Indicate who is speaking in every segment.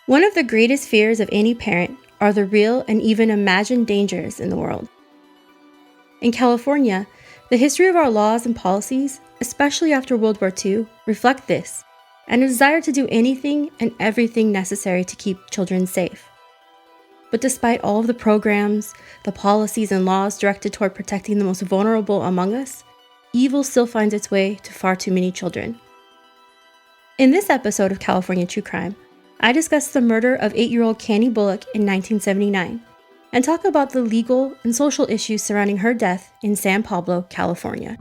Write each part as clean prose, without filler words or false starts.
Speaker 1: One of the greatest fears of any parent are the real and even imagined dangers in the world. In California, the history of our laws and policies, especially after World War II, reflect this, and a desire to do anything and everything necessary to keep children safe. But despite all of the programs, the policies and laws directed toward protecting the most vulnerable among us, evil still finds its way to far too many children. In this episode of California True Crime, I discuss the murder of 8-year-old Cannie Bullock in 1979 and talk about the legal and social issues surrounding her death in San Pablo, California.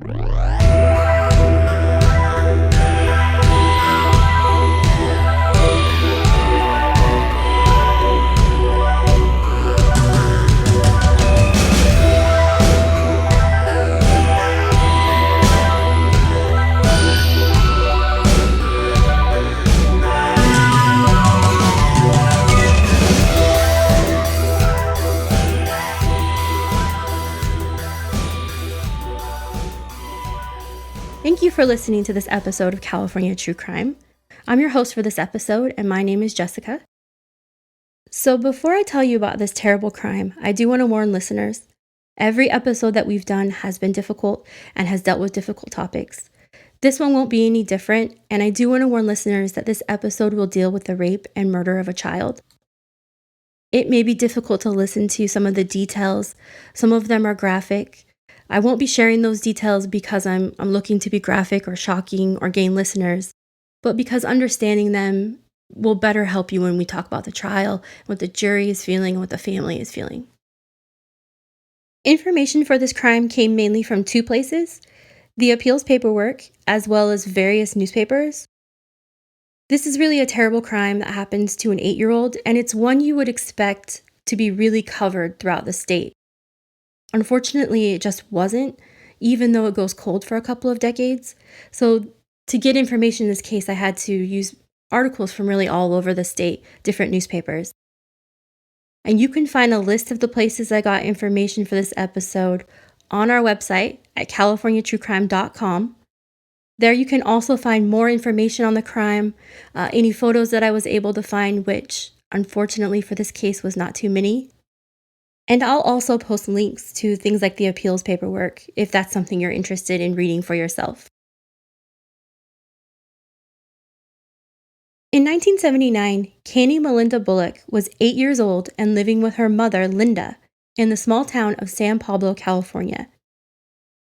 Speaker 1: Thank you for listening to this episode of California True Crime. I'm your host for this episode, and my name is Jessica. So before I tell you about this terrible crime, I do want to warn listeners. Every episode that we've done has been difficult and has dealt with difficult topics. This one won't be any different, and I do want to warn listeners that this episode will deal with the rape and murder of a child. It may be difficult to listen to some of the details. Some of them are graphic. I won't be sharing those details because I'm looking to be graphic or shocking or gain listeners, but because understanding them will better help you when we talk about the trial, what the jury is feeling, and what the family is feeling. Information for this crime came mainly from two places: the appeals paperwork, as well as various newspapers. This is really a terrible crime that happens to an 8-year-old, and it's one you would expect to be really covered throughout the state. Unfortunately, it just wasn't, even though it goes cold for a couple of decades. So to get information in this case, I had to use articles from really all over the state, different newspapers. And you can find a list of the places I got information for this episode on our website at californiatruecrime.com. There you can also find more information on the crime, any photos that I was able to find, which unfortunately for this case was not too many. And I'll also post links to things like the appeals paperwork if that's something you're interested in reading for yourself. In 1979, Cannie Melinda Bullock was 8 years old and living with her mother, Linda, in the small town of San Pablo, California.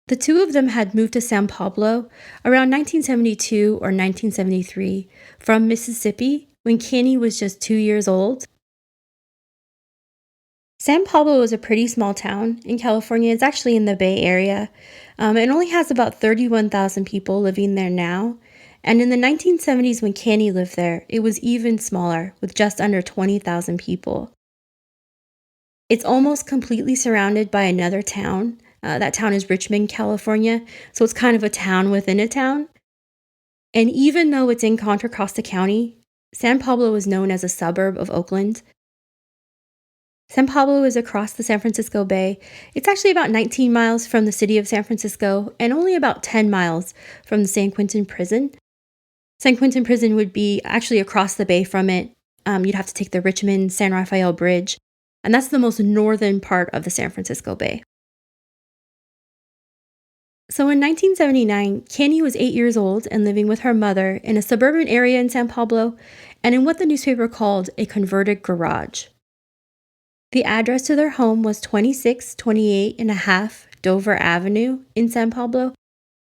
Speaker 1: The two of them had moved to San Pablo around 1972 or 1973 from Mississippi when Cannie was just 2 years old. San Pablo is a pretty small town in California. It's actually in the Bay Area. It only has about 31,000 people living there now. And in the 1970s, when Cannie lived there, it was even smaller, with just under 20,000 people. It's almost completely surrounded by another town. That town is Richmond, California. So it's kind of a town within a town. And even though it's in Contra Costa County, San Pablo is known as a suburb of Oakland. San Pablo is across the San Francisco Bay. It's actually about 19 miles from the city of San Francisco and only about 10 miles from the San Quentin prison. San Quentin prison would be actually across the bay from it. You'd have to take the Richmond-San Rafael Bridge, and that's the most northern part of the San Francisco Bay. So in 1979, Cannie was 8 years old and living with her mother in a suburban area in San Pablo and in what the newspaper called a converted garage. The address to their home was 2628.5 Dover Avenue in San Pablo,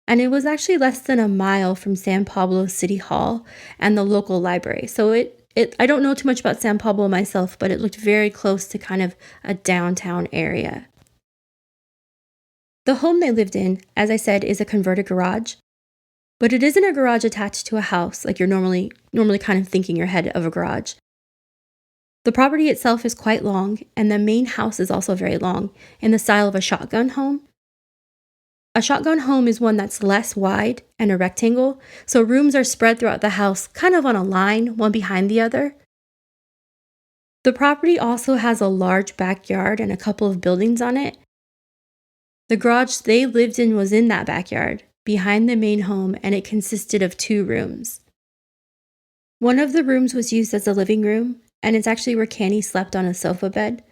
Speaker 1: and it was actually less than a mile from San Pablo City Hall and the local library. So I don't know too much about San Pablo myself, but it looked very close to kind of a downtown area. The home they lived in, as I said, is a converted garage, but it isn't a garage attached to a house like you're normally kind of thinking in your head of a garage. The property itself is quite long, and the main house is also very long, in the style of a shotgun home. A shotgun home is one that's less wide and a rectangle, so rooms are spread throughout the house, kind of on a line, one behind the other. The property also has a large backyard and a couple of buildings on it. The garage they lived in was in that backyard, behind the main home, and it consisted of 2 rooms. One of the rooms was used as a living room, and it's actually where Cannie slept on a sofa bed.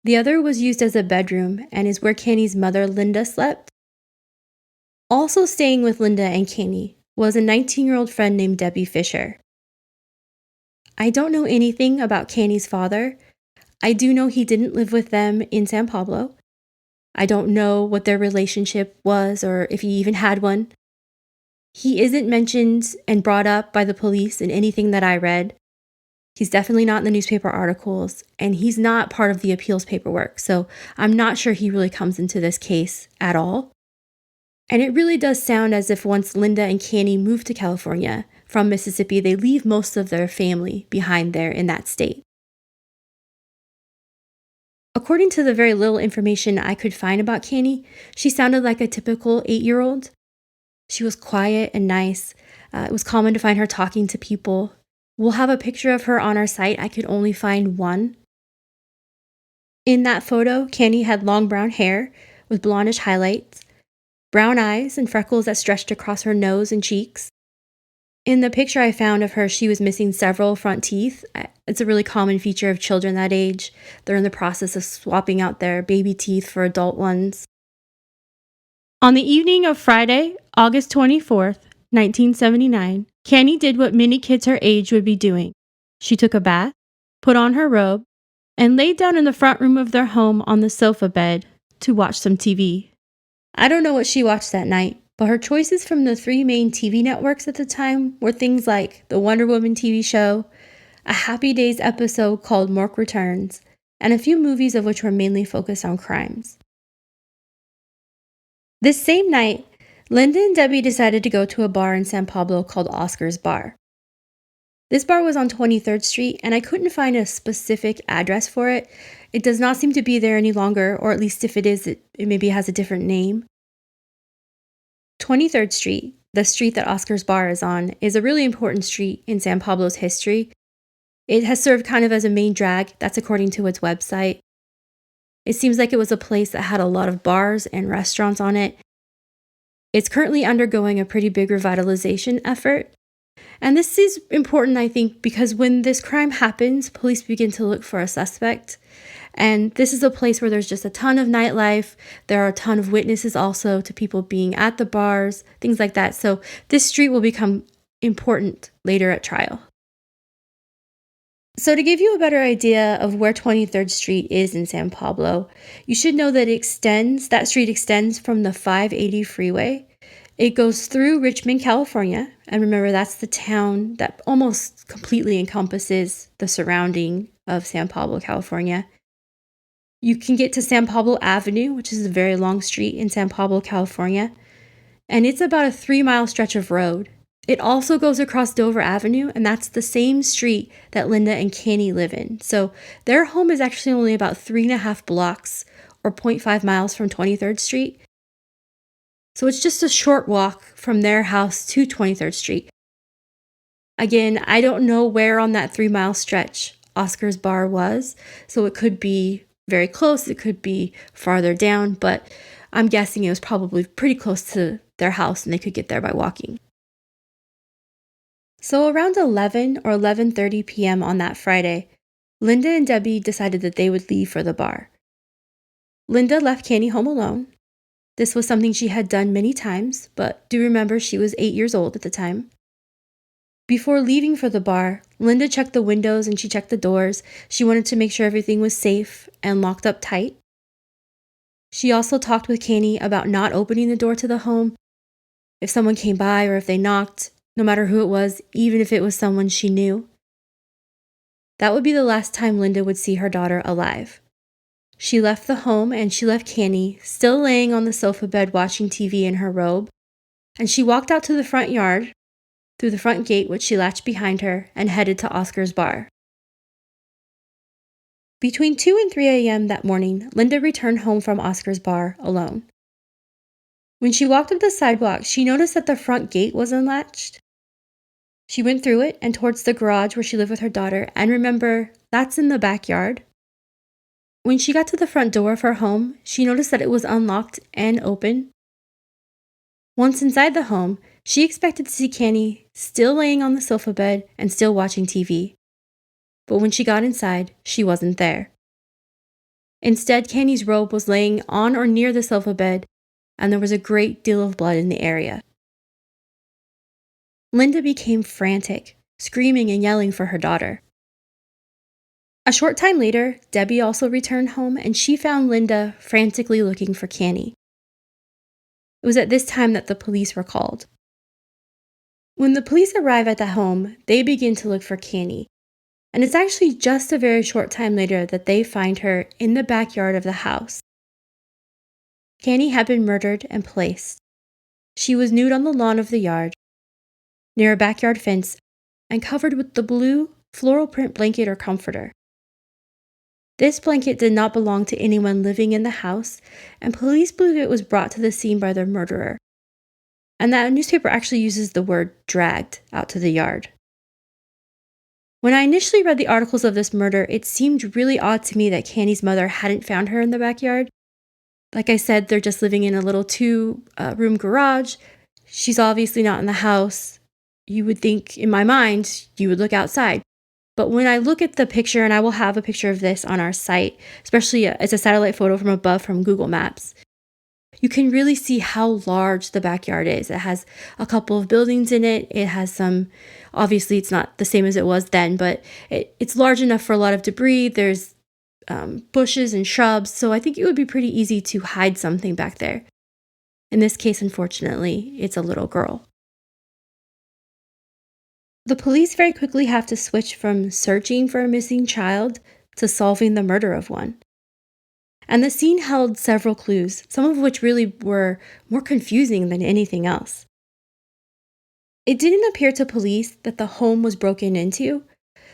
Speaker 1: The other was used as a bedroom and is where Cannie's mother, Linda, slept. Also staying with Linda and Cannie was a 19-year-old friend named Debbie Fisher. I don't know anything about Cannie's father. I do know he didn't live with them in San Pablo. I don't know what their relationship was or if he even had one. He isn't mentioned and brought up by the police in anything that I read. He's definitely not in the newspaper articles, and he's not part of the appeals paperwork, so I'm not sure he really comes into this case at all. And it really does sound as if once Linda and Cannie moved to California from Mississippi, they leave most of their family behind there in that state. According to the very little information I could find about Cannie, she sounded like a typical 8-year-old. She was quiet and nice. It was common to find her talking to people. We'll have a picture of her on our site. I could only find one. In that photo, Cannie had long brown hair with blondish highlights, brown eyes and freckles that stretched across her nose and cheeks. In the picture I found of her, she was missing several front teeth. It's a really common feature of children that age. They're in the process of swapping out their baby teeth for adult ones. On the evening of Friday, August 24th, 1979, Cannie did what many kids her age would be doing. She took a bath, put on her robe, and laid down in the front room of their home on the sofa bed to watch some TV. I don't know what she watched that night, but her choices from the 3 main TV networks at the time were things like the Wonder Woman TV show, a Happy Days episode called Mork Returns, and a few movies of which were mainly focused on crimes. This same night, Linda and Debbie decided to go to a bar in San Pablo called Oscar's Bar. This bar was on 23rd Street, and I couldn't find a specific address for it. It does not seem to be there any longer, or at least if it is, it maybe has a different name. 23rd Street, the street that Oscar's Bar is on, is a really important street in San Pablo's history. It has served kind of as a main drag, that's according to its website. It seems like it was a place that had a lot of bars and restaurants on it. It's currently undergoing a pretty big revitalization effort. And this is important, I think, because when this crime happens, police begin to look for a suspect. And this is a place where there's just a ton of nightlife. There are a ton of witnesses also to people being at the bars, things like that. So this street will become important later at trial. So to give you a better idea of where 23rd Street is in San Pablo, you should know that that street extends from the 580 freeway. It goes through Richmond, California, and remember that's the town that almost completely encompasses the surrounding of San Pablo, California. You can get to San Pablo Avenue, which is a very long street in San Pablo, California, and it's about a 3-mile stretch of road. It also goes across Dover Avenue, and that's the same street that Linda and Cannie live in. So their home is actually only about 3.5 blocks or 0.5 miles from 23rd Street. So it's just a short walk from their house to 23rd Street. Again, I don't know where on that 3-mile stretch Oscar's Bar was, so it could be very close, it could be farther down, but I'm guessing it was probably pretty close to their house and they could get there by walking. So around 11 or 11:30 p.m. on that Friday, Linda and Debbie decided that they would leave for the bar. Linda left Cannie home alone. This was something she had done many times, but do remember she was 8 years old at the time. Before leaving for the bar, Linda checked the windows and she checked the doors. She wanted to make sure everything was safe and locked up tight. She also talked with Cannie about not opening the door to the home. If someone came by or if they knocked, no matter who it was, even if it was someone she knew. That would be the last time Linda would see her daughter alive. She left the home and she left Cannie still laying on the sofa bed watching TV in her robe, and she walked out to the front yard, through the front gate which she latched behind her, and headed to Oscar's Bar. Between 2 and 3 a.m. that morning, Linda returned home from Oscar's Bar alone. When she walked up the sidewalk, she noticed that the front gate was unlatched. She went through it and towards the garage where she lived with her daughter, and remember, that's in the backyard. When she got to the front door of her home, she noticed that it was unlocked and open. Once inside the home, she expected to see Cannie still laying on the sofa bed and still watching TV. but when she got inside, she wasn't there. Instead, Cannie's robe was laying on or near the sofa bed, and there was a great deal of blood in the area. Linda became frantic, screaming and yelling for her daughter. A short time later, Debbie also returned home, and she found Linda frantically looking for Cannie. It was at this time that the police were called. When the police arrive at the home, they begin to look for Cannie, and it's actually just a very short time later that they find her in the backyard of the house. Cannie had been murdered and placed. She was nude on the lawn of the yard, near a backyard fence, and covered with the blue floral print blanket or comforter. This blanket did not belong to anyone living in the house, and police believe it was brought to the scene by the murderer. And that newspaper actually uses the word dragged out to the yard. When I initially read the articles of this murder, it seemed really odd to me that Cannie's mother hadn't found her in the backyard. Like I said, they're just living in a little two-room garage. She's obviously not in the house. You would think, in my mind, you would look outside. But when I look at the picture, and I will have a picture of this on our site, especially it's a satellite photo from above from Google Maps, you can really see how large the backyard is. It has a couple of buildings in it. It has some, obviously it's not the same as it was then, but it's large enough for a lot of debris. There's bushes and shrubs, so I think it would be pretty easy to hide something back there. In this case, unfortunately, it's a little girl. The police very quickly have to switch from searching for a missing child to solving the murder of one. And the scene held several clues, some of which really were more confusing than anything else. It didn't appear to police that the home was broken into,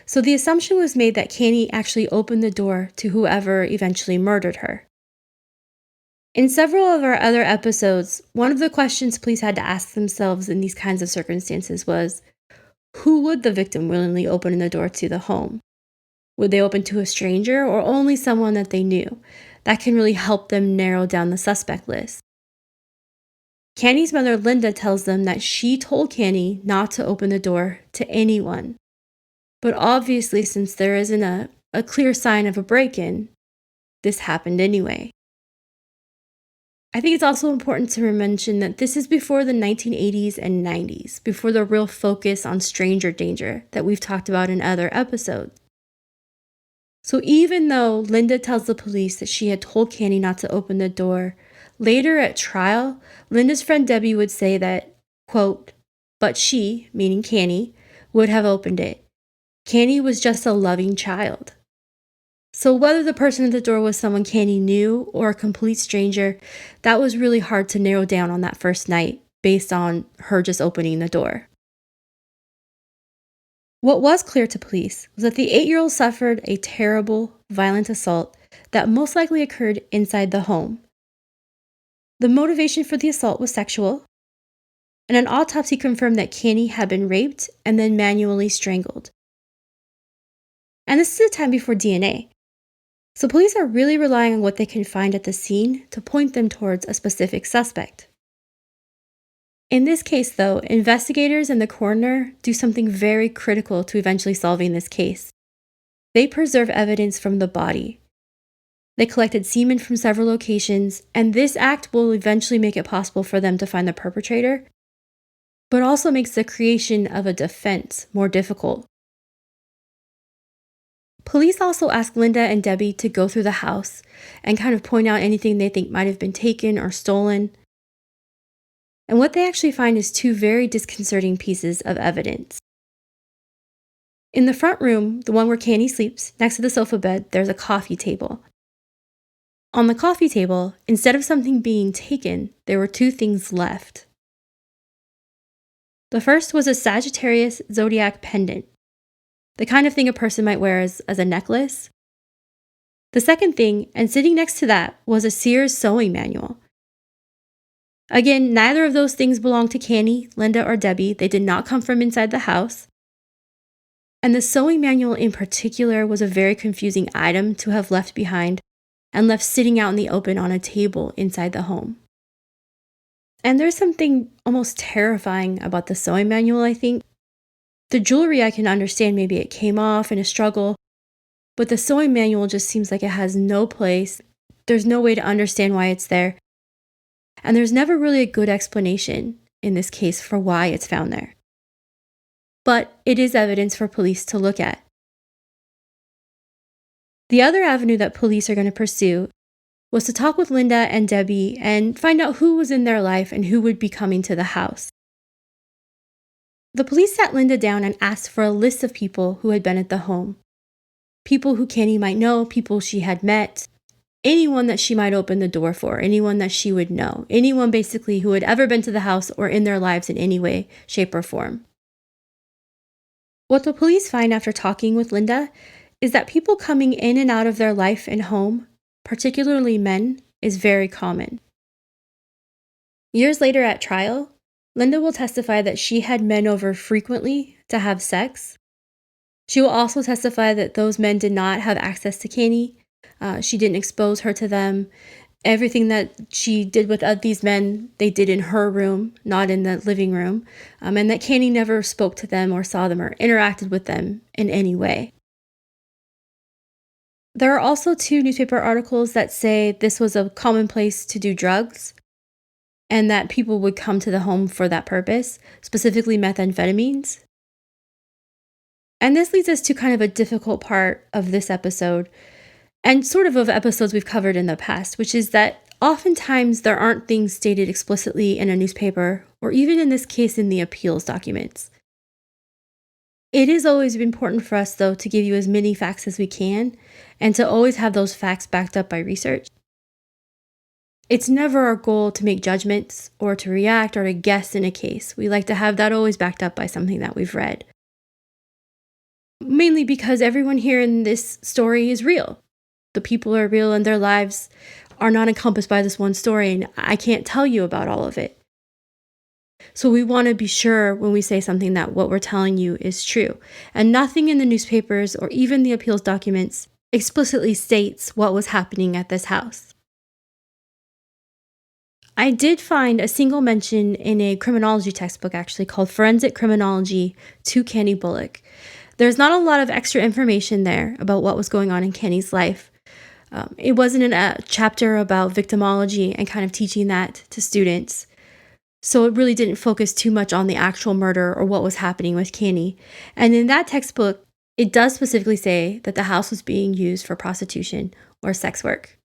Speaker 1: so the assumption was made that Cannie actually opened the door to whoever eventually murdered her. In several of our other episodes, one of the questions police had to ask themselves in these kinds of circumstances was, who would the victim willingly open the door to the home? Would they open to a stranger or only someone that they knew? That can really help them narrow down the suspect list. Cannie's mother, Linda, tells them that she told Cannie not to open the door to anyone. But obviously, since there isn't a clear sign of a break-in, this happened anyway. I think it's also important to mention that this is before the 1980s and 90s, before the real focus on stranger danger that we've talked about in other episodes. So even though Linda tells the police that she had told Cannie not to open the door, later at trial, Linda's friend Debbie would say that, quote, but she, meaning Cannie, would have opened it. Cannie was just a loving child. So whether the person at the door was someone Cannie knew or a complete stranger, that was really hard to narrow down on that first night based on her just opening the door. What was clear to police was that the 8-year-old suffered a terrible, violent assault that most likely occurred inside the home. The motivation for the assault was sexual, and an autopsy confirmed that Cannie had been raped and then manually strangled. And this is a time before DNA. So police are really relying on what they can find at the scene to point them towards a specific suspect. In this case, though, investigators and the coroner do something very critical to eventually solving this case. They preserve evidence from the body. They collected semen from several locations, and this act will eventually make it possible for them to find the perpetrator, but also makes the creation of a defense more difficult. Police also ask Linda and Debbie to go through the house and kind of point out anything they think might have been taken or stolen. And what they actually find is 2 very disconcerting pieces of evidence. In the front room, the one where Cannie sleeps, next to the sofa bed, there's a coffee table. On the coffee table, instead of something being taken, there were 2 things left. The first was a Sagittarius zodiac pendant, the kind of thing a person might wear as a necklace. The second thing, and sitting next to that, was a Sears sewing manual. Again, neither of those things belonged to Cannie, Linda, or Debbie. They did not come from inside the house. And the sewing manual in particular was a very confusing item to have left behind and left sitting out in the open on a table inside the home. And there's something almost terrifying about the sewing manual, I think. The jewelry I can understand, maybe it came off in a struggle, but the sewing manual just seems like it has no place. There's no way to understand why it's there. And there's never really a good explanation in this case for why it's found there. But it is evidence for police to look at. The other avenue that police are going to pursue was to talk with Linda and Debbie and find out who was in their life and who would be coming to the house. The police sat Linda down and asked for a list of people who had been at the home. People who Cannie might know, people she had met, anyone that she might open the door for, anyone that she would know, anyone basically who had ever been to the house or in their lives in any way, shape, or form. What the police find after talking with Linda is that people coming in and out of their life and home, particularly men, is very common. Years later at trial, Linda will testify that she had men over frequently to have sex. She will also testify that those men did not have access to Cannie. She didn't expose her to them. Everything that she did with these men, they did in her room, not in the living room, and that Cannie never spoke to them or saw them or interacted with them in any way. There are also 2 newspaper articles that say this was a common place to do drugs and that people would come to the home for that purpose, specifically methamphetamines. And this leads us to kind of a difficult part of this episode, and sort of episodes we've covered in the past, which is that oftentimes there aren't things stated explicitly in a newspaper, or even in this case in the appeals documents. It is always important for us, though, to give you as many facts as we can, and to always have those facts backed up by research. It's never our goal to make judgments, or to react, or to guess in a case. We like to have that always backed up by something that we've read. Mainly because everyone here in this story is real. The people are real and their lives are not encompassed by this one story, and I can't tell you about all of it. So we want to be sure when we say something that what we're telling you is true. And nothing in the newspapers or even the appeals documents explicitly states what was happening at this house. I did find a single mention in a criminology textbook actually called Forensic Criminology to Cannie Bullock. There's not a lot of extra information there about what was going on in Cannie's life. It wasn't in a chapter about victimology and kind of teaching that to students. So it really didn't focus too much on the actual murder or what was happening with Cannie. And in that textbook, it does specifically say that the house was being used for prostitution or sex work.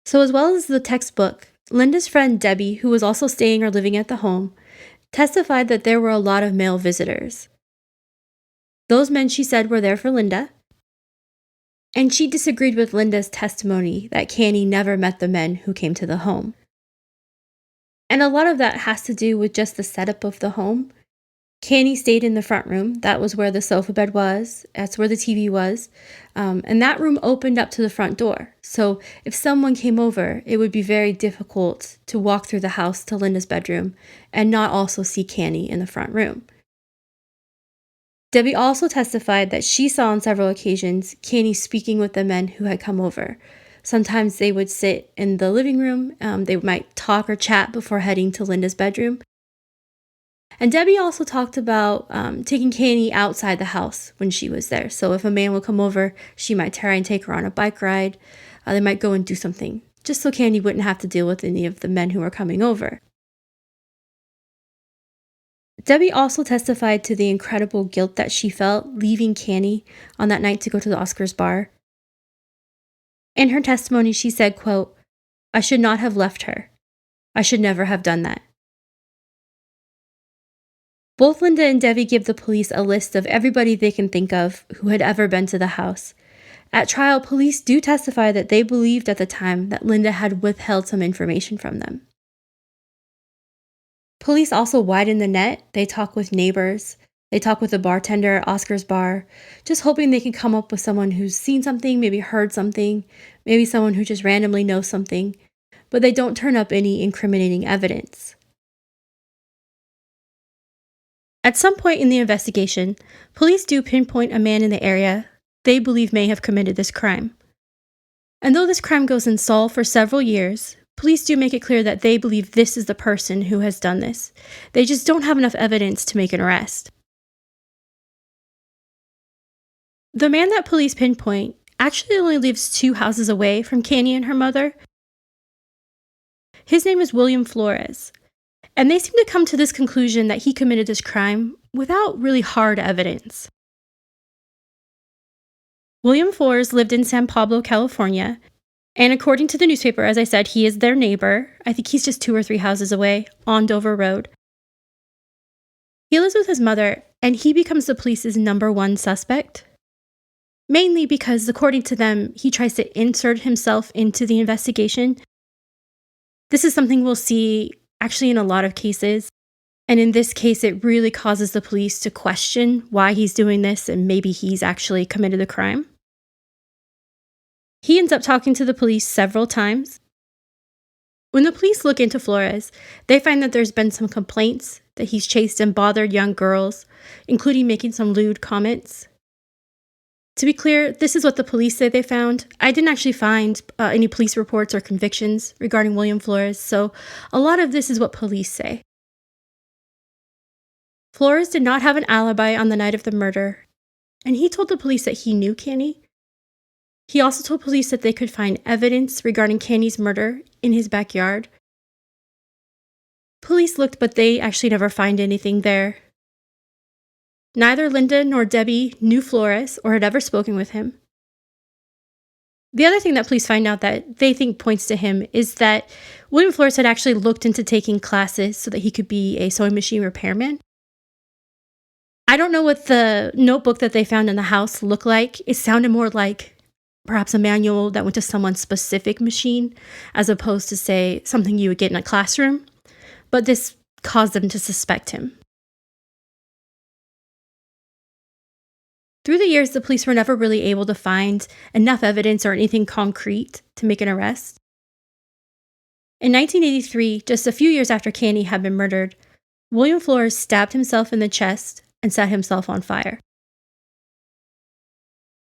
Speaker 1: So as well as the textbook, Linda's friend Debbie, who was also staying or living at the home, testified that there were a lot of male visitors. Those men, she said, were there for Linda. And she disagreed with Linda's testimony that Cannie never met the men who came to the home. And a lot of that has to do with just the setup of the home. Cannie stayed in the front room. That was where the sofa bed was. That's where the TV was. And that room opened up to the front door. So if someone came over, it would be very difficult to walk through the house to Linda's bedroom and not also see Cannie in the front room. Debbie also testified that she saw on several occasions Cannie speaking with the men who had come over. Sometimes they would sit in the living room. They might talk or chat before heading to Linda's bedroom. And Debbie also talked about taking Cannie outside the house when she was there. So if a man would come over, she might try and take her on a bike ride. They might go and do something, just so Cannie wouldn't have to deal with any of the men who were coming over. Debbie also testified to the incredible guilt that she felt leaving Cannie on that night to go to the Oscars bar. In her testimony, she said, quote, "I should not have left her. I should never have done that." Both Linda and Debbie give the police a list of everybody they can think of who had ever been to the house. At trial, police do testify that they believed at the time that Linda had withheld some information from them. Police also widen the net. They talk with neighbors. They talk with the bartender at Oscar's bar, just hoping they can come up with someone who's seen something, maybe heard something, maybe someone who just randomly knows something, but they don't turn up any incriminating evidence. At some point in the investigation, police do pinpoint a man in the area they believe may have committed this crime. And though this crime goes unsolved for several years, police do make it clear that they believe this is the person who has done this. They just don't have enough evidence to make an arrest. The man that police pinpoint actually only lives 2 houses away from Cannie and her mother. His name is William Flores, and they seem to come to this conclusion that he committed this crime without really hard evidence. William Flores lived in San Pablo, California, and according to the newspaper, as I said, he is their neighbor. I think he's just 2 or 3 houses away on Dover Road. He lives with his mother, and he becomes the police's number 1 suspect. Mainly because, according to them, he tries to insert himself into the investigation. This is something we'll see actually in a lot of cases. And in this case, it really causes the police to question why he's doing this and maybe he's actually committed the crime. He ends up talking to the police several times. When the police look into Flores, they find that there's been some complaints that he's chased and bothered young girls, including making some lewd comments. To be clear, this is what the police say they found. I didn't actually find any police reports or convictions regarding William Flores, so a lot of this is what police say. Flores did not have an alibi on the night of the murder, and he told the police that he knew Cannie. He also told police that they could find evidence regarding Cannie's murder in his backyard. Police looked, but they actually never find anything there. Neither Linda nor Debbie knew Flores or had ever spoken with him. The other thing that police find out that they think points to him is that William Flores had actually looked into taking classes so that he could be a sewing machine repairman. I don't know what the notebook that they found in the house looked like. It sounded more like perhaps a manual that went to someone's specific machine, as opposed to, say, something you would get in a classroom. But this caused them to suspect him. Through the years, the police were never really able to find enough evidence or anything concrete to make an arrest. In 1983, just a few years after Cannie had been murdered, William Flores stabbed himself in the chest and set himself on fire.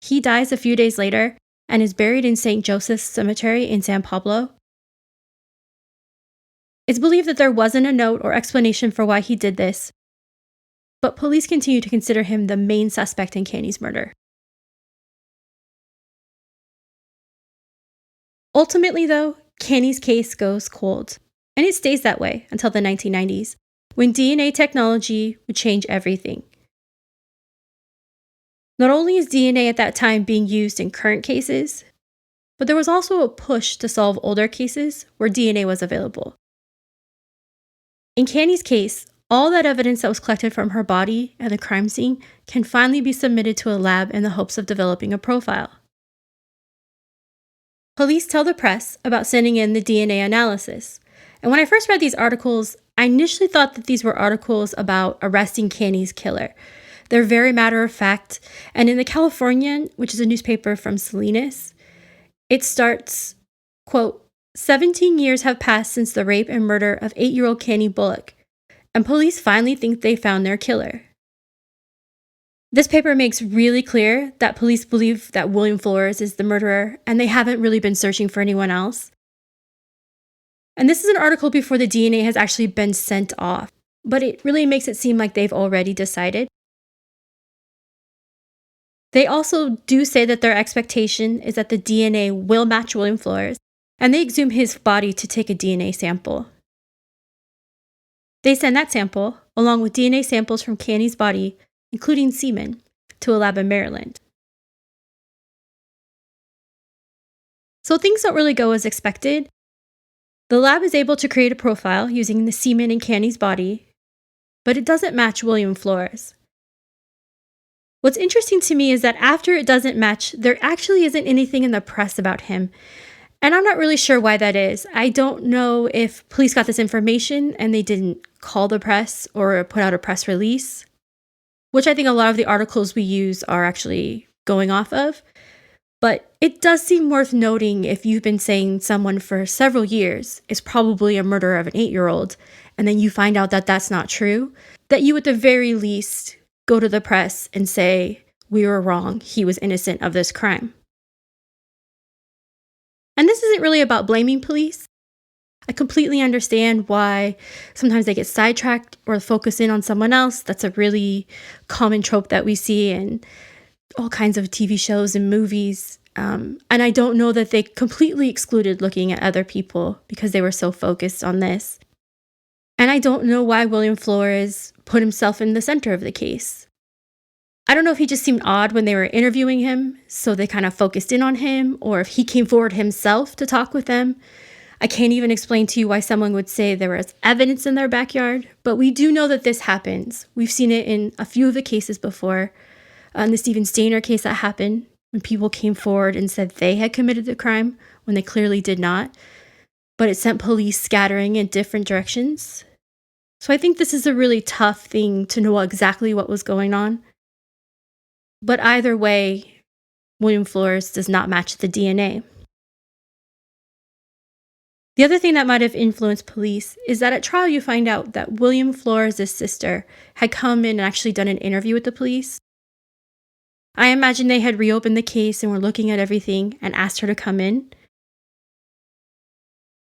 Speaker 1: He dies a few days later and is buried in St. Joseph's Cemetery in San Pablo. It's believed that there wasn't a note or explanation for why he did this, but police continue to consider him the main suspect in Cannie's murder. Ultimately, though, Cannie's case goes cold, and it stays that way until the 1990s, when DNA technology would change everything. Not only is DNA at that time being used in current cases, but there was also a push to solve older cases where DNA was available. In Cannie's case, all that evidence that was collected from her body and the crime scene can finally be submitted to a lab in the hopes of developing a profile. Police tell the press about sending in the DNA analysis, and when I first read these articles, I initially thought that these were articles about arresting Cannie's killer. They're very matter of fact, and in the Californian, which is a newspaper from Salinas, it starts, quote, 17 years have passed since the rape and murder of 8-year-old Cannie Bullock, and police finally think they found their killer. This paper makes really clear that police believe that William Flores is the murderer, and they haven't really been searching for anyone else. And this is an article before the DNA has actually been sent off, but it really makes it seem like they've already decided. They also do say that their expectation is that the DNA will match William Flores, and they exhume his body to take a DNA sample. They send that sample, along with DNA samples from Cannie's body, including semen, to a lab in Maryland. So things don't really go as expected. The lab is able to create a profile using the semen in Cannie's body, but it doesn't match William Flores. What's interesting to me is that after it doesn't match, there actually isn't anything in the press about him. And I'm not really sure why that is. I don't know if police got this information and they didn't call the press or put out a press release, which I think a lot of the articles we use are actually going off of. But it does seem worth noting if you've been saying someone for several years is probably a murderer of an 8-year-old, and then you find out that that's not true, that you at the very least go to the press and say, we were wrong, he was innocent of this crime. And this isn't really about blaming police. I completely understand why sometimes they get sidetracked or focus in on someone else. That's a really common trope that we see in all kinds of TV shows and movies. And I don't know that they completely excluded looking at other people because they were so focused on this. And I don't know why William Flores put himself in the center of the case. I don't know if he just seemed odd when they were interviewing him, so they kind of focused in on him, or if he came forward himself to talk with them. I can't even explain to you why someone would say there was evidence in their backyard, but we do know that this happens. We've seen it in a few of the cases before. In the Stephen Stainer case that happened, when people came forward and said they had committed the crime when they clearly did not, but it sent police scattering in different directions. So I think this is a really tough thing to know exactly what was going on. But either way, William Flores does not match the DNA. The other thing that might have influenced police is that at trial you find out that William Flores' sister had come in and actually done an interview with the police. I imagine they had reopened the case and were looking at everything and asked her to come in.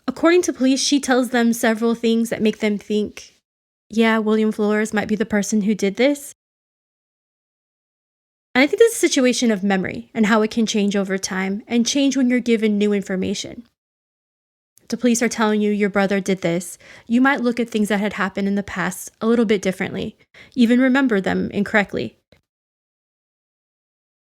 Speaker 1: According to police, she tells them several things that make them think, yeah, William Flores might be the person who did this. And I think this is a situation of memory and how it can change over time and change when you're given new information. The police are telling you your brother did this. You might look at things that had happened in the past a little bit differently, even remember them incorrectly.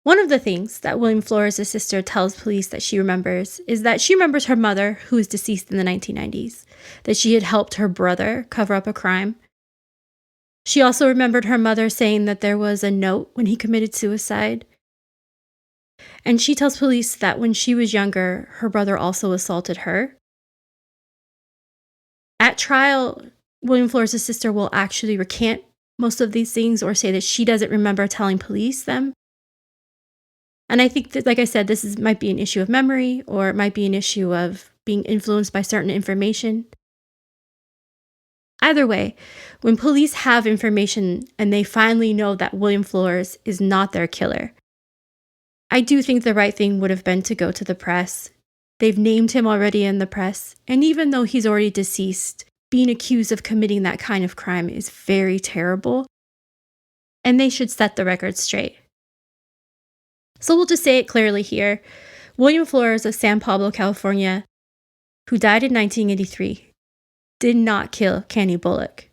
Speaker 1: One of the things that William Flores' sister tells police that she remembers is that she remembers her mother, who was deceased in the 1990s, that she had helped her brother cover up a crime. She also remembered her mother saying that there was a note when he committed suicide. And she tells police that when she was younger, her brother also assaulted her. At trial, William Flores' sister will actually recant most of these things or say that she doesn't remember telling police them. And I think that, like I said, might be an issue of memory, or it might be an issue of being influenced by certain information. Either way, when police have information and they finally know that William Flores is not their killer, I do think the right thing would have been to go to the press. They've named him already in the press, and even though he's already deceased, being accused of committing that kind of crime is very terrible, and they should set the record straight. So we'll just say it clearly here. William Flores of San Pablo, California, who died in 1983, did not kill Cannie Bullock.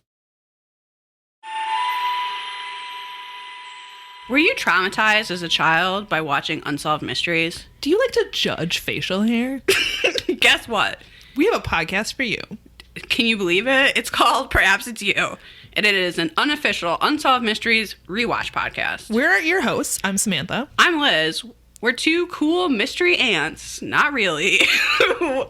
Speaker 2: Were you traumatized as a child by watching Unsolved Mysteries?
Speaker 3: Do you like to judge facial hair?
Speaker 2: Guess what?
Speaker 3: We have a podcast for you.
Speaker 2: Can you believe it? It's called Perhaps It's You, and it is an unofficial Unsolved Mysteries rewatch podcast.
Speaker 3: We're your hosts. I'm Samantha.
Speaker 2: I'm Liz. We're two cool mystery ants, not really,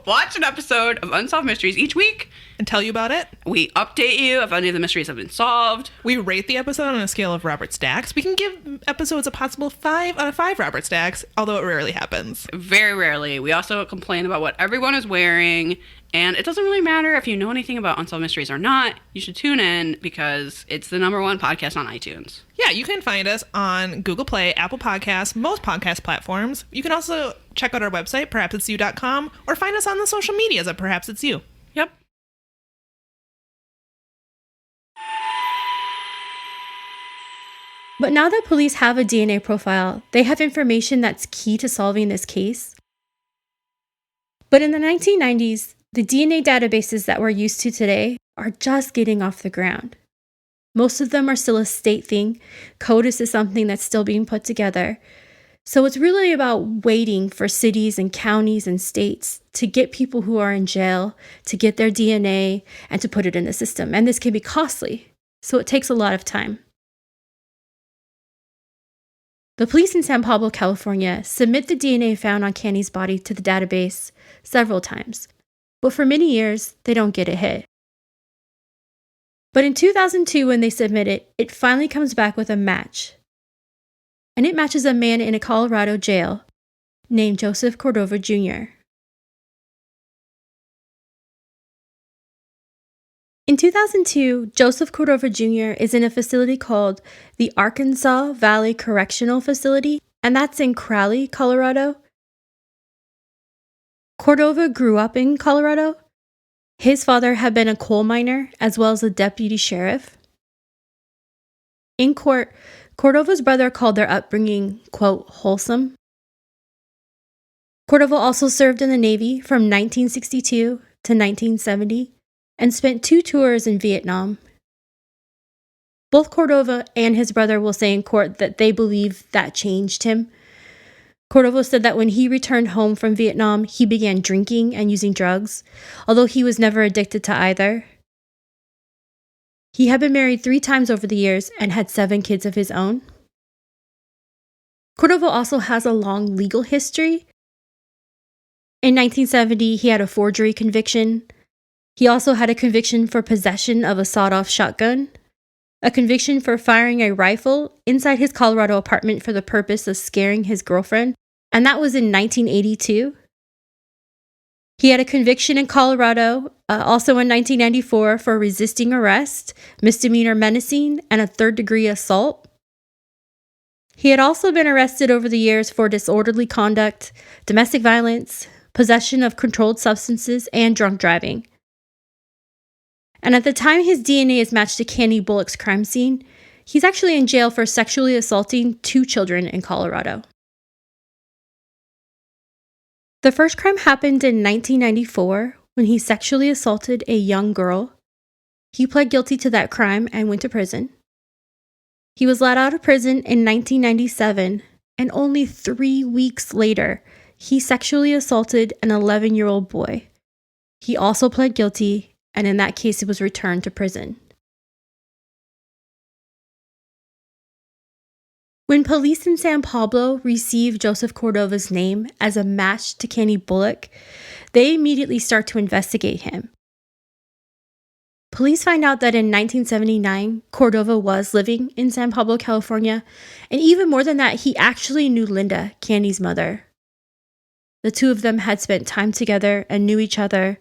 Speaker 2: watch an episode of Unsolved Mysteries each week
Speaker 3: And tell you about it.
Speaker 2: We update you if any of the mysteries have been solved.
Speaker 3: We rate the episode on a scale of Robert Stacks. We can give episodes a possible 5 out of 5 Robert Stacks, although it rarely happens.
Speaker 2: Very rarely. We also complain about what everyone is wearing. And it doesn't really matter if you know anything about Unsolved Mysteries or not. You should tune in because it's the #1 podcast on iTunes.
Speaker 3: Yeah, you can find us on Google Play, Apple Podcasts, most podcast platforms. You can also check out our website, perhapsitsyou.com, or find us on the social medias at Perhaps It's You.
Speaker 2: Yep.
Speaker 1: But now that police have a DNA profile, they have information that's key to solving this case. But in the 1990s, the DNA databases that we're used to today are just getting off the ground. Most of them are still a state thing. CODIS is something that's still being put together. So it's really about waiting for cities and counties and states to get people who are in jail, to get their DNA, and to put it in the system. And this can be costly, so it takes a lot of time. The police in San Pablo, California, submit the DNA found on Cannie's body to the database several times, but for many years, they don't get a hit. But in 2002, when they submit it, it finally comes back with a match. And it matches a man in a Colorado jail named Joseph Cordova Jr. In 2002, Joseph Cordova Jr. is in a facility called the Arkansas Valley Correctional Facility, and that's in Crowley, Colorado. Cordova grew up in Colorado, His father had been a coal miner as well as a deputy sheriff. In court, Cordova's brother called their upbringing, quote, wholesome. Cordova also served in the Navy from 1962 to 1970 and spent 2 tours in Vietnam. Both Cordova and his brother will say in court that they believe that changed him. Cordova said that when he returned home from Vietnam, he began drinking and using drugs, although he was never addicted to either. He had been married 3 times over the years and had 7 kids of his own. Cordova also has a long legal history. In 1970, he had a forgery conviction. He also had a conviction for possession of a sawed-off shotgun, a conviction for firing a rifle inside his Colorado apartment for the purpose of scaring his girlfriend, and that was in 1982. He had a conviction in Colorado, also in 1994, for resisting arrest, misdemeanor menacing, and a 3rd-degree assault. He had also been arrested over the years for disorderly conduct, domestic violence, possession of controlled substances, and drunk driving. And at the time his DNA is matched to Cannie Bullock's crime scene, he's actually in jail for sexually assaulting 2 children in Colorado. The first crime happened in 1994 when he sexually assaulted a young girl. He pled guilty to that crime and went to prison. He was let out of prison in 1997, and only 3 weeks later, he sexually assaulted an 11-year-old boy. He also pled guilty, and in that case, he was returned to prison. When police in San Pablo received Joseph Cordova's name as a match to Cannie Bullock, they immediately start to investigate him. Police find out that in 1979, Cordova was living in San Pablo, California, and even more than that, he actually knew Linda, Cannie's mother. The 2 of them had spent time together and knew each other,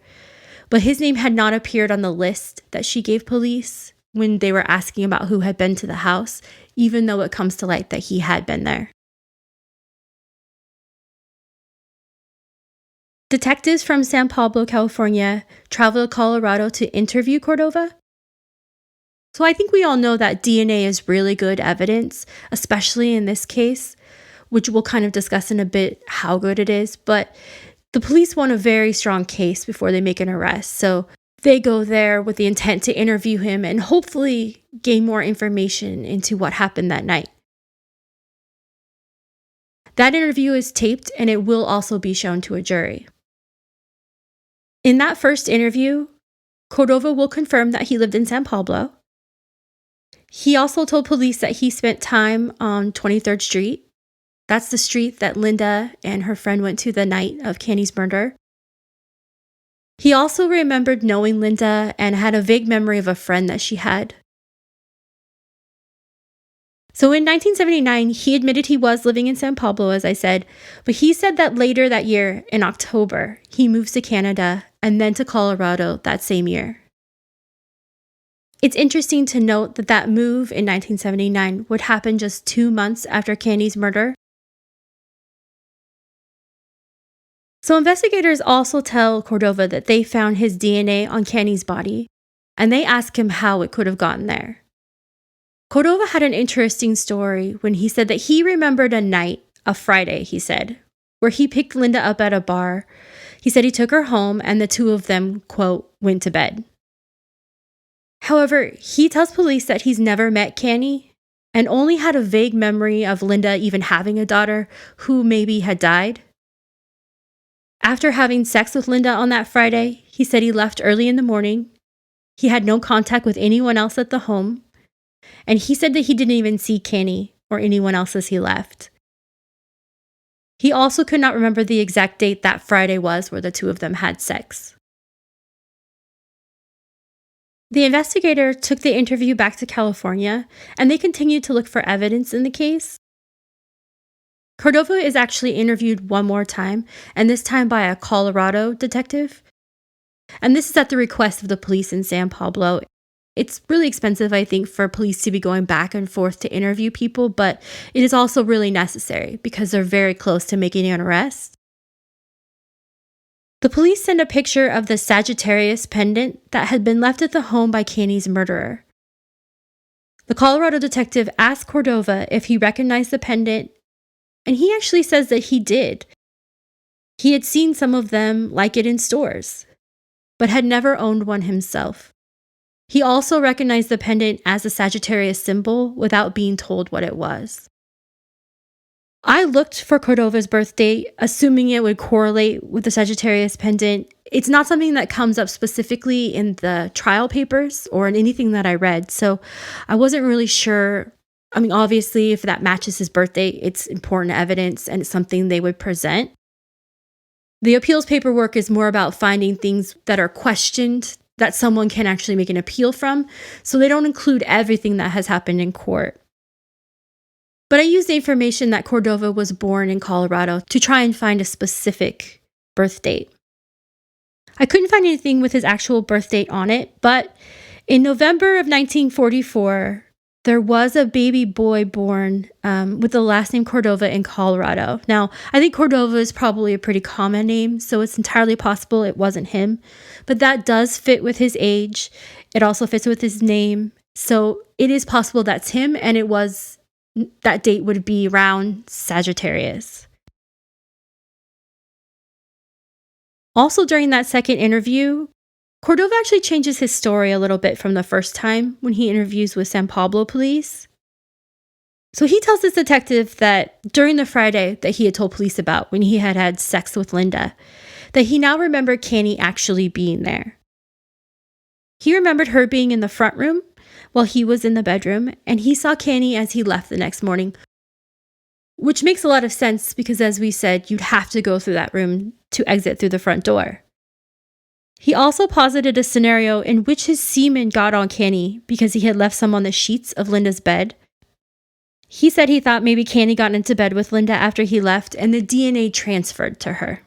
Speaker 1: but his name had not appeared on the list that she gave police when they were asking about who had been to the house, even though it comes to light that he had been there. Detectives from San Pablo, California, traveled to Colorado to interview Cordova. So I think we all know that DNA is really good evidence, especially in this case, which we'll kind of discuss in a bit how good it is, but the police want a very strong case before they make an arrest, so they go there with the intent to interview him and hopefully gain more information into what happened that night. That interview is taped and it will also be shown to a jury. In that first interview, Cordova will confirm that he lived in San Pablo. He also told police that he spent time on 23rd Street. That's the street that Linda and her friend went to the night of Cannie's murder. He also remembered knowing Linda and had a vague memory of a friend that she had. So in 1979, he admitted he was living in San Pablo, as I said, but he said that later that year, in October, he moves to Canada and then to Colorado that same year. It's interesting to note that that move in 1979 would happen just 2 months after Cannie's murder. So investigators also tell Cordova that they found his DNA on Cannie's body, and they ask him how it could have gotten there. Cordova had an interesting story when he said that he remembered a night, a Friday, he said, where he picked Linda up at a bar. He said he took her home and the 2 of them, quote, went to bed. However, he tells police that he's never met Cannie and only had a vague memory of Linda even having a daughter who maybe had died. After having sex with Linda on that Friday, he said he left early in the morning. He had no contact with anyone else at the home. And he said that he didn't even see Cannie or anyone else as he left. He also could not remember the exact date that Friday was where the 2 of them had sex. The investigator took the interview back to California, and they continued to look for evidence in the case. Cordova is actually interviewed one more time, and this time by a Colorado detective. And this is at the request of the police in San Pablo. It's really expensive, I think, for police to be going back and forth to interview people, but it is also really necessary because they're very close to making an arrest. The police sent a picture of the Sagittarius pendant that had been left at the home by Cannie's murderer. The Colorado detective asked Cordova if he recognized the pendant, and he actually says that he did. He had seen some of them like it in stores, but had never owned one himself. He also recognized the pendant as a Sagittarius symbol without being told what it was. I looked for Cordova's birth date, assuming it would correlate with the Sagittarius pendant. It's not something that comes up specifically in the trial papers or in anything that I read, so I wasn't really sure. I mean, obviously, if that matches his birth date, it's important evidence and it's something they would present. The appeals paperwork is more about finding things that are questioned that someone can actually make an appeal from, so they don't include everything that has happened in court. But I used the information that Cordova was born in Colorado to try and find a specific birth date. I couldn't find anything with his actual birth date on it, but in November of 1944, there was a baby boy born with the last name Cordova in Colorado. Now, I think Cordova is probably a pretty common name, so it's entirely possible it wasn't him. But that does fit with his age. It also fits with his name. So it is possible that's him, and that date would be around Sagittarius. Also, during that second interview, Cordova actually changes his story a little bit from the first time when he interviews with San Pablo police. So he tells this detective that during the Friday that he had told police about when he had had sex with Linda, that he now remembered Cannie actually being there. He remembered her being in the front room while he was in the bedroom, and he saw Cannie as he left the next morning, which makes a lot of sense because, as we said, you'd have to go through that room to exit through the front door. He also posited a scenario in which his semen got on Cannie because he had left some on the sheets of Linda's bed. He said he thought maybe Cannie got into bed with Linda after he left and the DNA transferred to her.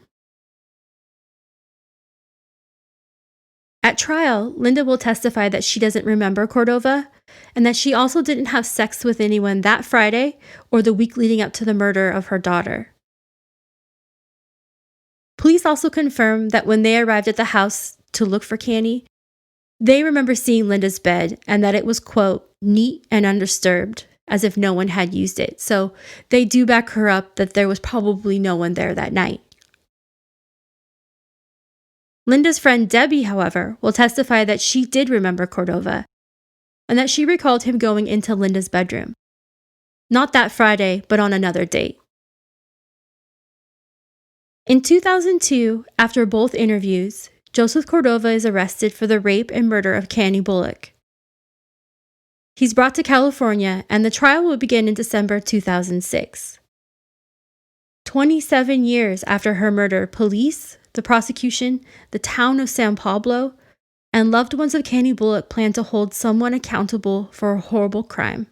Speaker 1: At trial, Linda will testify that she doesn't remember Cordova and that she also didn't have sex with anyone that Friday or the week leading up to the murder of her daughter. Police also confirmed that when they arrived at the house to look for Cannie, they remember seeing Linda's bed and that it was, quote, neat and undisturbed, as if no one had used it. So they do back her up that there was probably no one there that night. Linda's friend Debbie, however, will testify that she did remember Cordova and that she recalled him going into Linda's bedroom. Not that Friday, but on another date. In 2002, after both interviews, Joseph Cordova is arrested for the rape and murder of Cannie Bullock. He's brought to California, and the trial will begin in December 2006. 27 years after her murder, police, the prosecution, the town of San Pablo, and loved ones of Cannie Bullock plan to hold someone accountable for a horrible crime.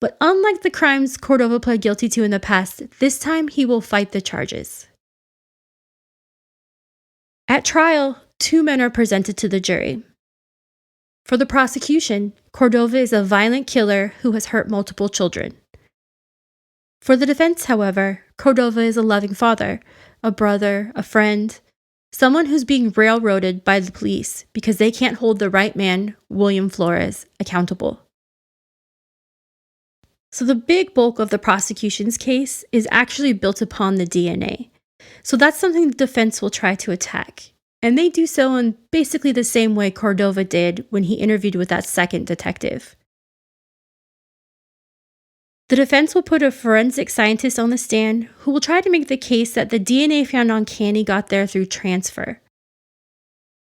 Speaker 1: But unlike the crimes Cordova pled guilty to in the past, this time he will fight the charges. At trial, 2 men are presented to the jury. For the prosecution, Cordova is a violent killer who has hurt multiple children. For the defense, however, Cordova is a loving father, a brother, a friend, someone who's being railroaded by the police because they can't hold the right man, William Flores, accountable. So the big bulk of the prosecution's case is actually built upon the DNA. So that's something the defense will try to attack. And they do so in basically the same way Cordova did when he interviewed with that second detective. The defense will put a forensic scientist on the stand who will try to make the case that the DNA found on Cannie got there through transfer.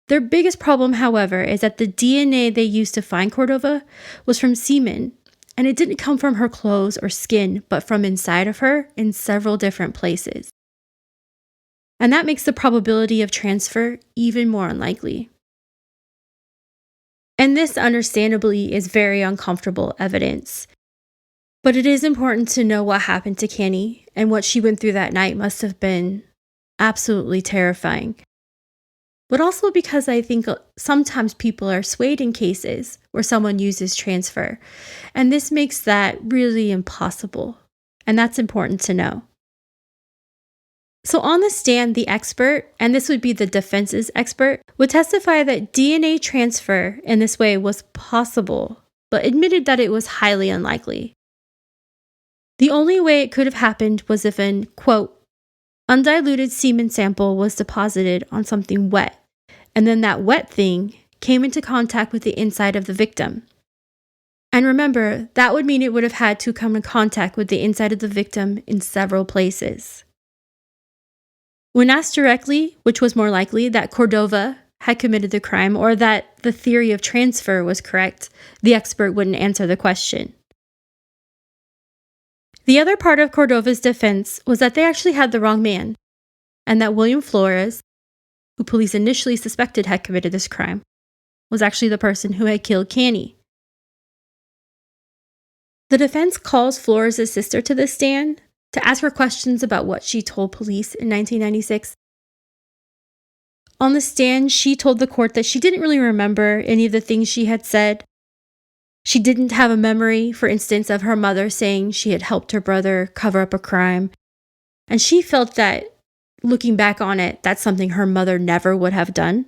Speaker 1: Their biggest problem, however, is that the DNA they used to find Cordova was from semen, and it didn't come from her clothes or skin, but from inside of her in several different places. And that makes the probability of transfer even more unlikely. And this, understandably, is very uncomfortable evidence. But it is important to know what happened to Cannie, and what she went through that night must have been absolutely terrifying. But also because I think sometimes people are swayed in cases where someone uses transfer, and this makes that really impossible. And that's important to know. So on the stand, the expert, and this would be the defense's expert, would testify that DNA transfer in this way was possible, but admitted that it was highly unlikely. The only way it could have happened was if an, quote, undiluted semen sample was deposited on something wet, and then that wet thing came into contact with the inside of the victim. And remember, that would mean it would have had to come in contact with the inside of the victim in several places. When asked directly, which was more likely, that Cordova had committed the crime or that the theory of transfer was correct, the expert wouldn't answer the question. The other part of Cordova's defense was that they actually had the wrong man, and that William Flores, who police initially suspected had committed this crime, was actually the person who had killed Cannie. The defense calls Flores' sister to the stand to ask her questions about what she told police in 1996. On the stand, she told the court that she didn't really remember any of the things she had said. She didn't have a memory, for instance, of her mother saying she had helped her brother cover up a crime. And she felt that, looking back on it, that's something her mother never would have done.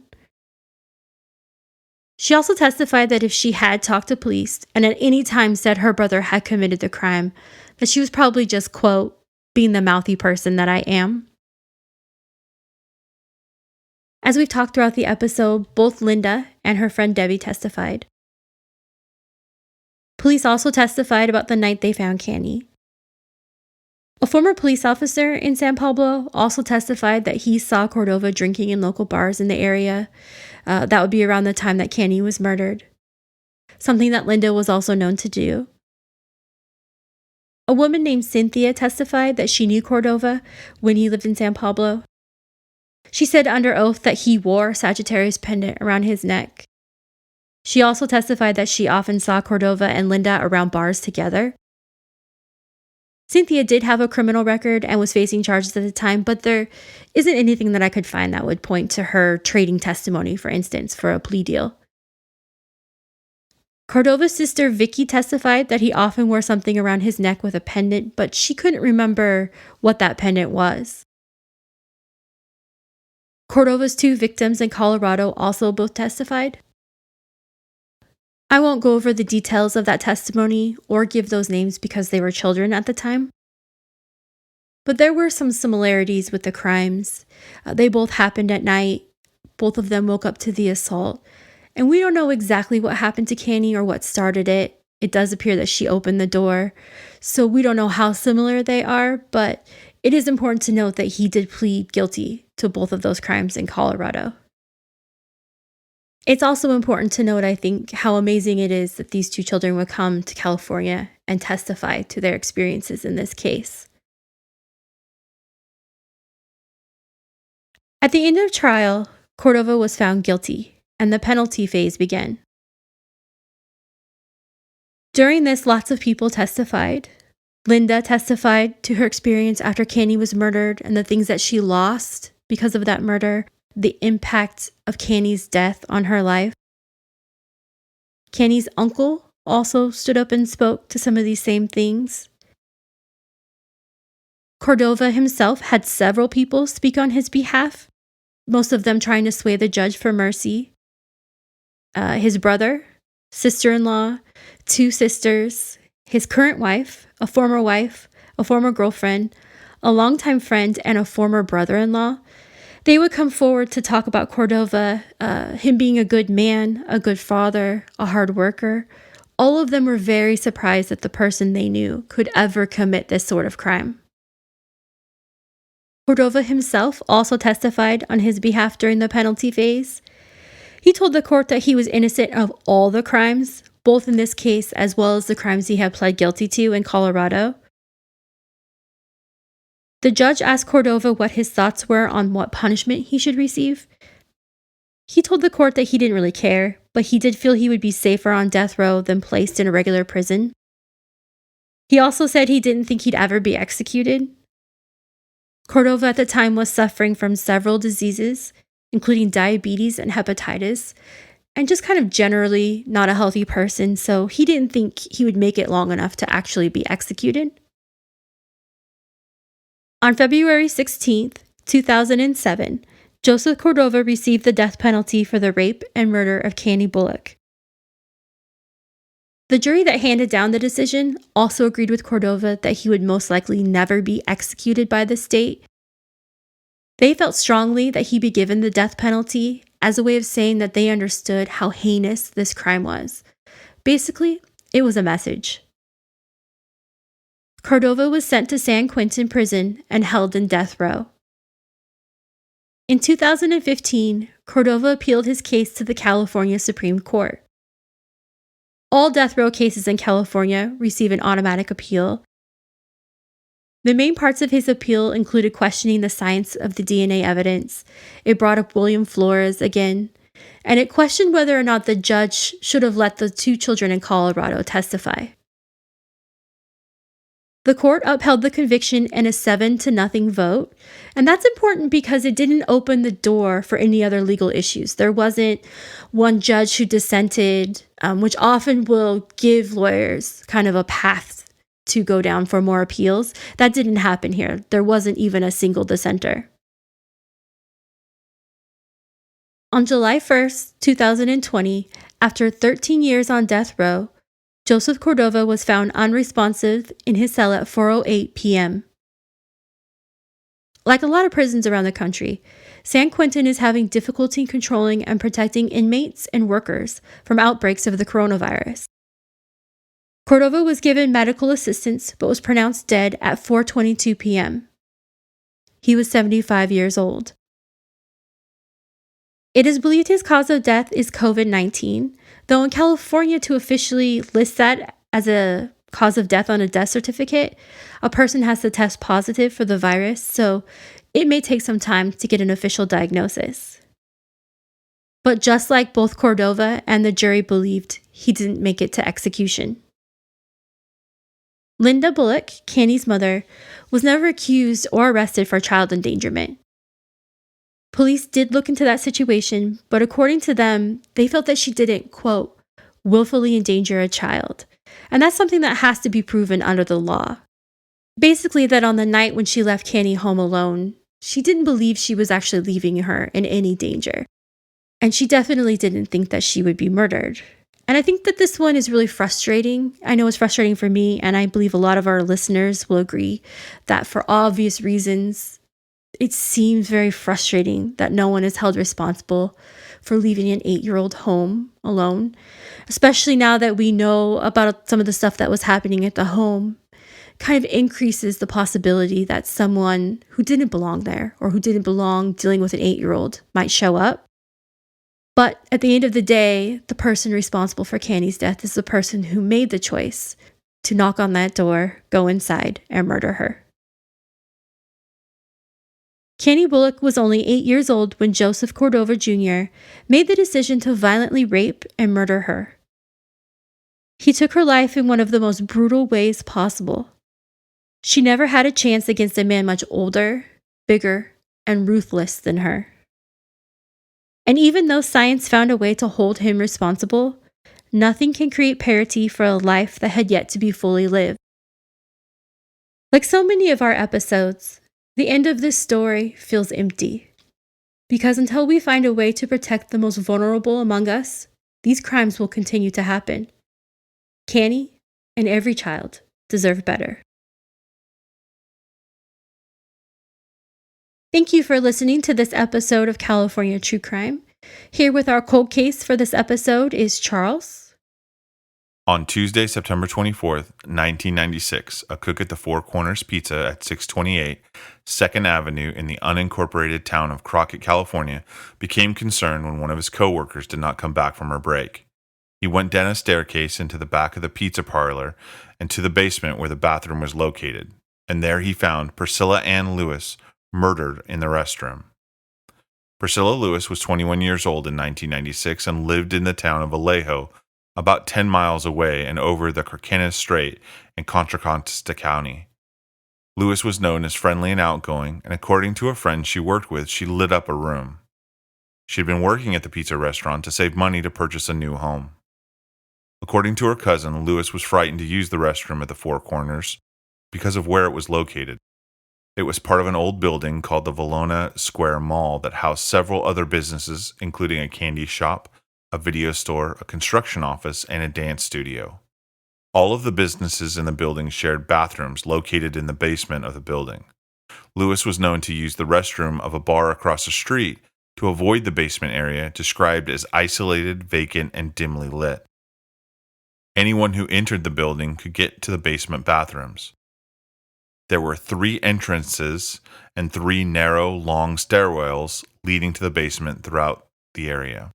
Speaker 1: She also testified that if she had talked to police and at any time said her brother had committed the crime, that she was probably just, quote, being the mouthy person that I am. As we've talked throughout the episode, both Linda and her friend Debbie testified. Police also testified about the night they found Cannie. A former police officer in San Pablo also testified that he saw Cordova drinking in local bars in the area. That would be around the time that Cannie was murdered, something that Linda was also known to do. A woman named Cynthia testified that she knew Cordova when he lived in San Pablo. She said under oath that he wore a Sagittarius pendant around his neck. She also testified that she often saw Cordova and Linda around bars together. Cynthia did have a criminal record and was facing charges at the time, but there isn't anything that I could find that would point to her trading testimony, for instance, for a plea deal. Cordova's sister Vicky testified that he often wore something around his neck with a pendant, but she couldn't remember what that pendant was. Cordova's two victims in Colorado also both testified. I won't go over the details of that testimony or give those names because they were children at the time. But there were some similarities with the crimes. They both happened at night. Both of them woke up to the assault. And we don't know exactly what happened to Cannie or what started it. It does appear that she opened the door. So we don't know how similar they are, but it is important to note that he did plead guilty to both of those crimes in Colorado. It's also important to note, I think, how amazing it is that these two children would come to California and testify to their experiences in this case. At the end of trial, Cordova was found guilty, and the penalty phase began. During this, lots of people testified. Linda testified to her experience after Cannie was murdered and the things that she lost because of that murder, the impact of Cannie's death on her life. Cannie's uncle also stood up and spoke to some of these same things. Cordova himself had several people speak on his behalf, most of them trying to sway the judge for mercy. His brother, sister-in-law, two sisters, his current wife, a former girlfriend, a longtime friend, and a former brother-in-law. They would come forward to talk about Cordova, him being a good man, a good father, a hard worker. All of them were very surprised that the person they knew could ever commit this sort of crime. Cordova himself also testified on his behalf during the penalty phase. He told the court that he was innocent of all the crimes, both in this case as well as the crimes he had pled guilty to in Colorado. The judge asked Cordova what his thoughts were on what punishment he should receive. He told the court that he didn't really care, but he did feel he would be safer on death row than placed in a regular prison. He also said he didn't think he'd ever be executed. Cordova at the time was suffering from several diseases, including diabetes and hepatitis, and just kind of generally not a healthy person, so he didn't think he would make it long enough to actually be executed. On February 16th, 2007, Joseph Cordova received the death penalty for the rape and murder of Cannie Bullock. The jury that handed down the decision also agreed with Cordova that he would most likely never be executed by the state. They felt strongly that he be given the death penalty as a way of saying that they understood how heinous this crime was. Basically, it was a message. Cordova was sent to San Quentin prison and held in death row. In 2015, Cordova appealed his case to the California Supreme Court. All death row cases in California receive an automatic appeal. The main parts of his appeal included questioning the science of the DNA evidence. It brought up William Flores again, and it questioned whether or not the judge should have let the 2 children in Colorado testify. The court upheld the conviction in a 7-0 vote, and that's important because it didn't open the door for any other legal issues. There wasn't one judge who dissented, which often will give lawyers kind of a path to go down for more appeals. That didn't happen here. There wasn't even a single dissenter. On July 1st, 2020, after 13 years on death row, Joseph Cordova was found unresponsive in his cell at 4:08 p.m. Like a lot of prisons around the country, San Quentin is having difficulty controlling and protecting inmates and workers from outbreaks of the coronavirus. Cordova was given medical assistance but was pronounced dead at 4:22 p.m. He was 75 years old. It is believed his cause of death is COVID-19, though in California to officially list that as a cause of death on a death certificate, a person has to test positive for the virus, so it may take some time to get an official diagnosis. But just like both Cordova and the jury believed, he didn't make it to execution. Linda Bullock, Cannie's mother, was never accused or arrested for child endangerment. Police did look into that situation, but according to them, they felt that she didn't, quote, willfully endanger a child. And that's something that has to be proven under the law. Basically, that on the night when she left Cannie home alone, she didn't believe she was actually leaving her in any danger. And she definitely didn't think that she would be murdered. And I think that this one is really frustrating. I know it's frustrating for me, and I believe a lot of our listeners will agree that for obvious reasons, it seems very frustrating that no one is held responsible for leaving an 8-year-old home alone, especially now that we know about some of the stuff that was happening at the home. Kind of increases the possibility that someone who didn't belong there or who didn't belong dealing with an 8-year-old might show up. But at the end of the day, the person responsible for Cannie's death is the person who made the choice to knock on that door, go inside, and murder her. Cannie Bullock was only 8 years old when Joseph Cordova Jr. made the decision to violently rape and murder her. He took her life in one of the most brutal ways possible. She never had a chance against a man much older, bigger, and ruthless than her. And even though science found a way to hold him responsible, nothing can create parity for a life that had yet to be fully lived. Like so many of our episodes, the end of this story feels empty. Because until we find a way to protect the most vulnerable among us, these crimes will continue to happen. Cannie and every child deserve better. Thank you for listening to this episode of California True Crime. Here with our cold case for this episode is Charles.
Speaker 4: On Tuesday, September 24th, 1996, a cook at the Four Corners Pizza at 628 2nd Avenue in the unincorporated town of Crockett, California, became concerned when one of his coworkers did not come back from her break. He went down a staircase into the back of the pizza parlor and to the basement where the bathroom was located, and there he found Priscilla Ann Lewis murdered in the restroom. Priscilla Lewis was 21 years old in 1996 and lived in the town of Vallejo, about 10 miles away and over the Carquinez Strait in Contra Costa County. Lewis was known as friendly and outgoing, and according to a friend she worked with, she lit up a room. She had been working at the pizza restaurant to save money to purchase a new home. According to her cousin, Lewis was frightened to use the restroom at the Four Corners because of where it was located. It was part of an old building called the Valona Square Mall that housed several other businesses, including a candy shop, a video store, a construction office, and a dance studio. All of the businesses in the building shared bathrooms located in the basement of the building. Lewis was known to use the restroom of a bar across the street to avoid the basement area, described as isolated, vacant, and dimly lit. Anyone who entered the building could get to the basement bathrooms. There were 3 entrances and 3 narrow, long stairwells leading to the basement throughout the area.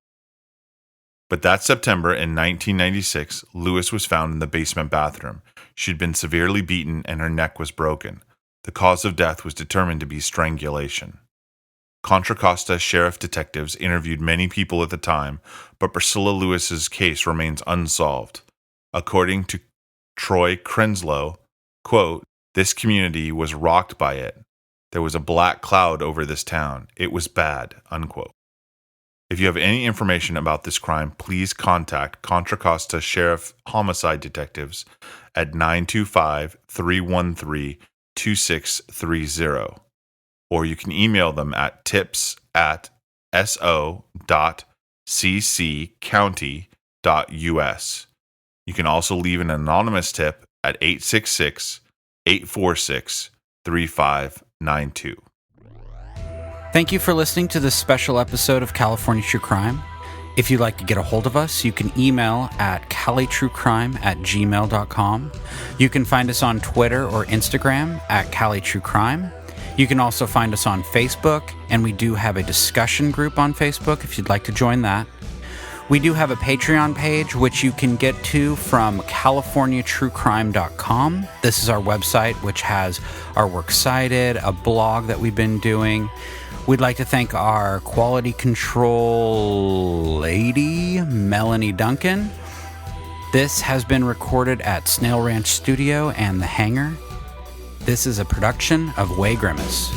Speaker 4: But that September in 1996, Lewis was found in the basement bathroom. She'd been severely beaten and her neck was broken. The cause of death was determined to be strangulation. Contra Costa sheriff detectives interviewed many people at the time, but Priscilla Lewis's case remains unsolved. According to Troy Krenslow, quote, "This community was rocked by it. There was a black cloud over this town. It was bad," unquote. If you have any information about this crime, please contact Contra Costa Sheriff Homicide Detectives at 925-313-2630, or you can email them at tips@so.cccounty.us. You can also leave an anonymous tip at 866-846-3592.
Speaker 5: Thank you for listening to this special episode of California True Crime. If you'd like to get a hold of us, you can email at calitruecrime@gmail.com. You can find us on Twitter or Instagram at calitruecrime. You can also find us on Facebook, and we do have a discussion group on Facebook if you'd like to join that. We do have a Patreon page, which you can get to from californiatruecrime.com. This is our website, which has our works cited, a blog that we've been doing. We'd like to thank our quality control lady, Melanie Duncan. This has been recorded at Snail Ranch Studio and The Hangar. This is a production of Way Grimace.